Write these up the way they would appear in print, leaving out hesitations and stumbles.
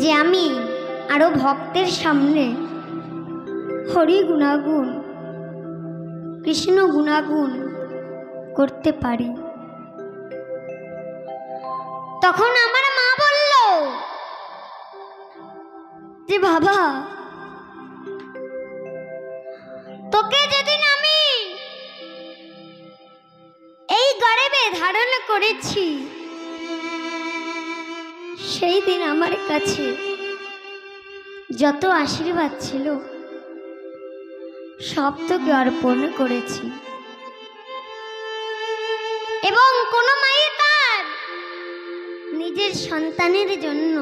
যে আমি আরো ভক্তের সামনে হরি গুণাগুণ কৃষ্ণ গুণাগুণ করতে পারি। তখন আমার মা বলল যে বাবা, তোকে যেদিন আমি এই গর্ভে ধারণ করেছি সেই দিন আমার কাছে যত আশীর্বাদ ছিল সব তোকে অর্পণ করেছি। এবং কোনো মাই তার নিজের সন্তানের জন্য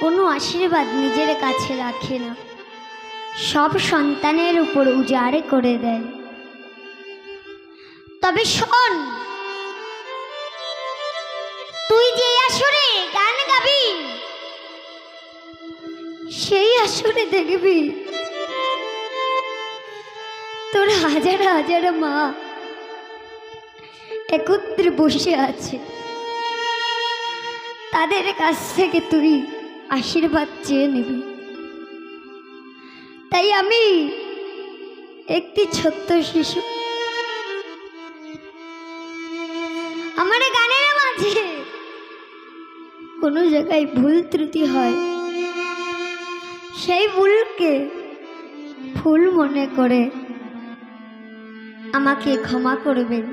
কোনো আশীর্বাদ নিজের কাছে রাখে না, সব সন্তানের উপর উজাড় করে দেয়। তবে শোন, তুই যে আসরে গান গাবি সেই আসরে দেখবি তোর হাজার হাজার মা একত্রে বসে আছে, তাদের কাছ থেকে তুই আশীর্বাদ চেয়ে নিবি। তাই আমি একটি ছোট্ট শিশু, আমার গানের মাঝে কোনো জায়গায় ভুল ত্রুটি হয়, সেই ভুলকে ভুল মনে করে আমাকে ক্ষমা করবেন।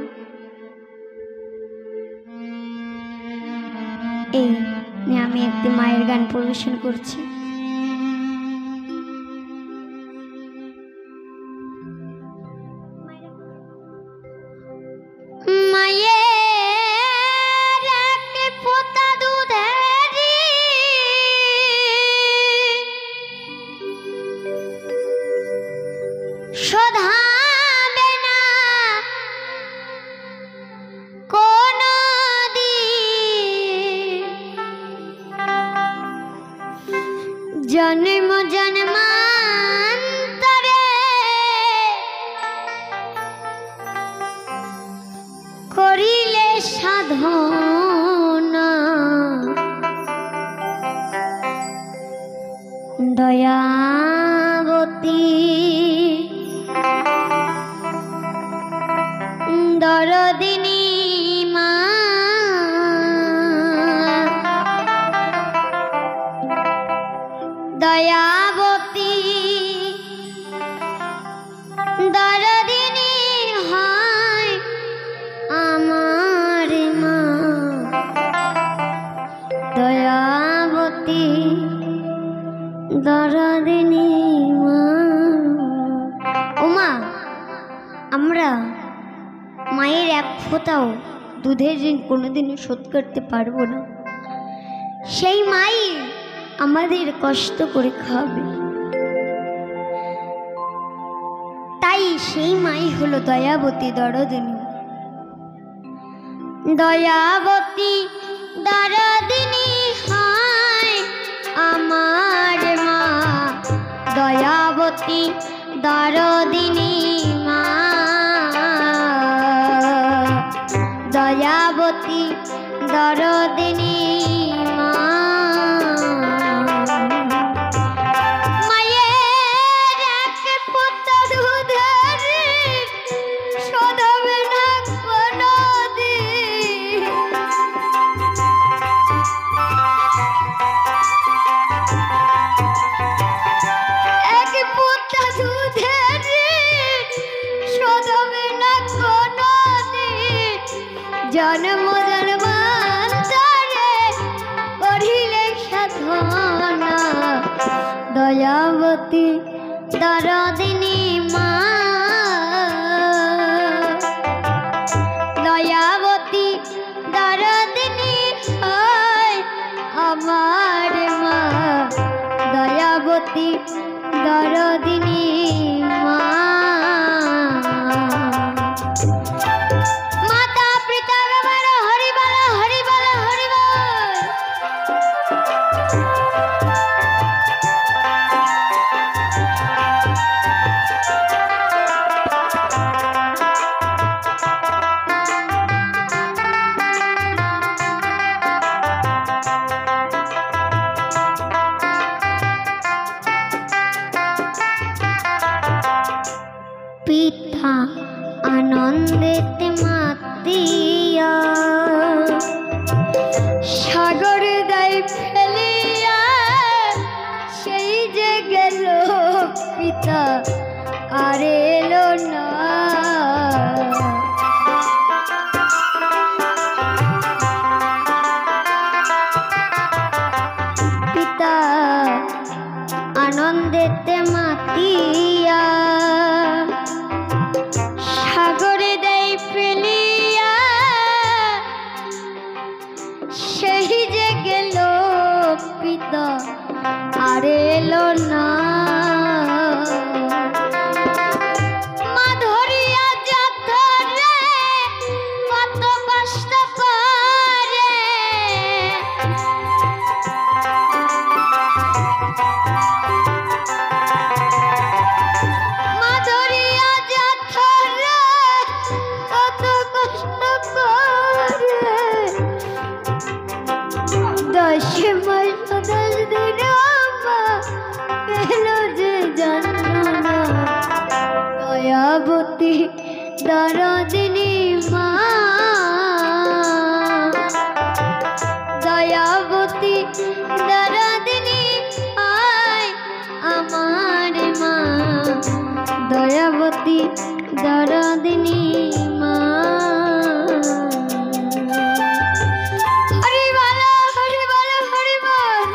এই নিয়ে আমি একটি মায়ের গান পরিবেশন করছি। জন্ম জন্মান্তরে করিলে সাধনা, দয়াবতী দরদিনী মা, দয়াবতী দরদিনী হয় আমার মা, দয়াবতী দরদিনী মা। ওমা, আমরা মায়ের এক ফোঁটাও দুধের ঋণ কোনোদিনও শোধ করতে পারবো না। সেই মাই আমাদের কষ্ট করে খাবে, তাই সেই মাই হলো দয়াবতী দরদিনী। দয়াবতী দরদিনী হয় আমার মা, দয়াবতী দরদিনী মা, দয়াবতী দরদিনী মা। জন্ম জন্মান্তরে করিলে সাধনা, দয়াবতী দরদিনী মা, দয়াবতী দরদিনী হয় আমার মা, দয়াবতী দরদিনী মা। পিতা আর এলো না। পিতা আনন্দেতে মাতিয়া সাগরে দেয় ফেলিয়া, সেই যে গেল পিতা আর এলো না। মা ধরিয়া যতরে কত কষ্ট করে, মা ধরিয়া যতরে কত কষ্ট করে, 10 মাস 10 দিন পেলো যে জানা। দয়াবতী দরদিনী মা, দয়াবতী দরদিনী আয় আমার মা, দয়াবতী দরদিনী মা। হরি বল হরি বল হরি বল।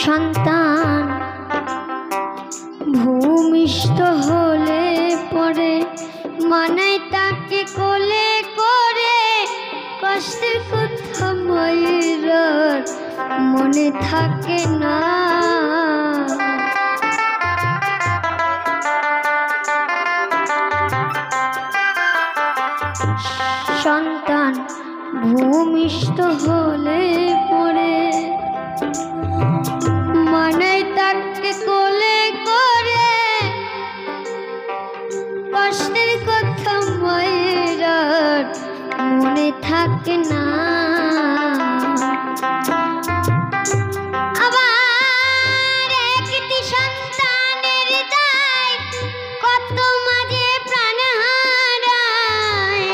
সন্তান ভূমিষ্ঠ হলে পরে মানাই তাকে কোলে করে, কষ্টের কথা মায়ের মনে থাকে না। সন্তান ভূমিষ্ঠ হলে পরে মানাই তাকে কোলে করে, কষ্টের কথা মায়ের মনে থাকে না। আবার একটি সন্তানের দায় কত মাঝে প্রাণ হারায়,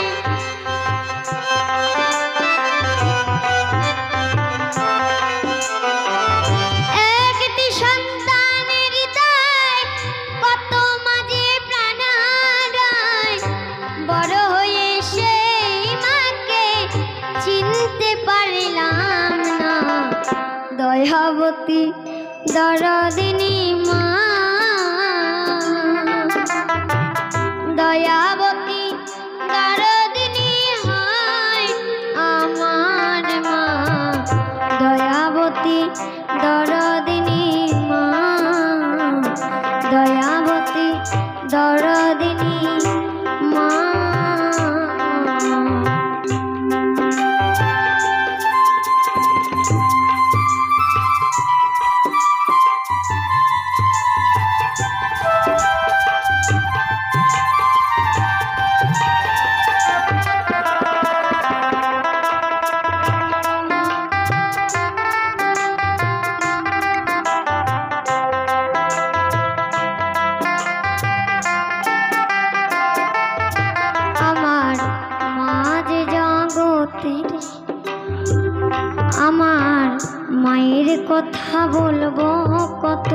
একটি সন্তানের দায় কত মাঝে প্রাণ হারায়। বড় হয়ে সেই মাকে চিনতে পারলাম না, দয়াবতী দরদিনী মা, দয়াবতী দরদিনী হয় আমার মা, দয়াবতী দরদিনী মা, দয়াবতী দরদিনী মা। আমার মায়ের কথা বলবো কত,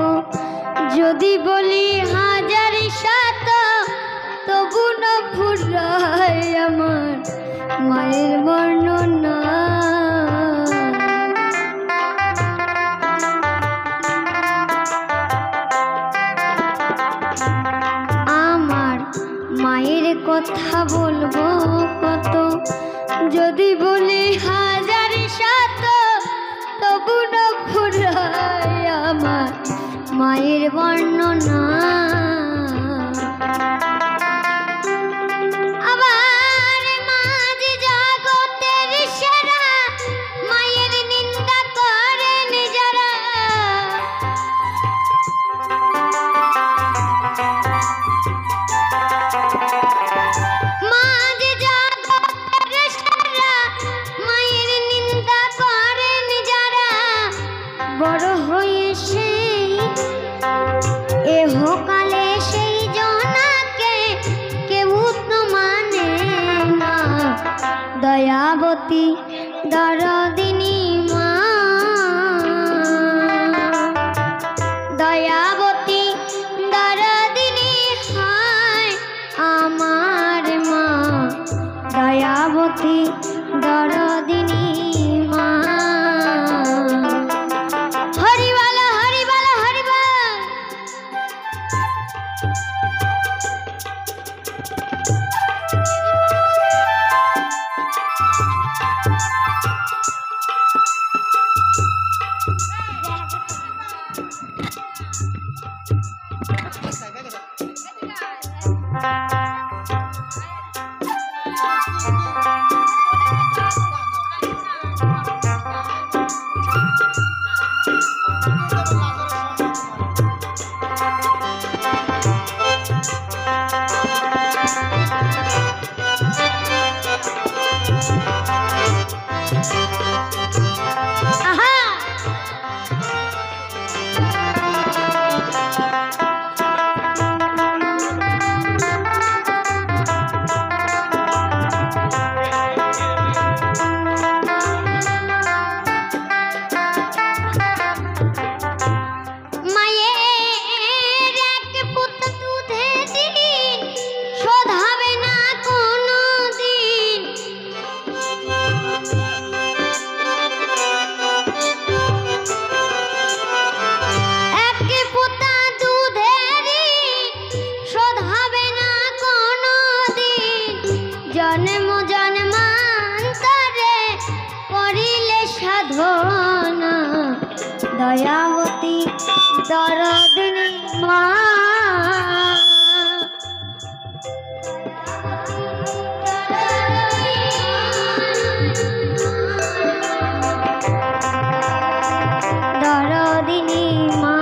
যদি বলি হাজার শত তবু না ফুরায় আমার মায়ের বর্ণনা। যদি বলি হাজার শত তবু না ফুরায় আমার মায়ের বর্ণনা। আবার মাঝ জগতের সেরা মায়ের নিন্দা করেন যারা, মাঝ জগতের সেরা মায়ের নিন্দা করেন যারা, বড় হয়ে সেই এহকালে সেই জনাকে কেউ তো মানে না। দয়াবতী দরদিনী মা, দয়াবতী দরদিনী হয় আমার মা, দয়াবতী দরদিনী মা। হরিবল হরিবল হরিবল। জন্ম জন্মান্তরে করিলে সাধনা, দয়াবতী দরদিনী মা, দরদিনী মা,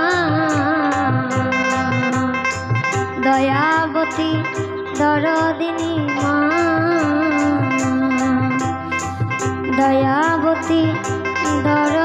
দয়াবতী দরদিনী মা, দয়াবতী দর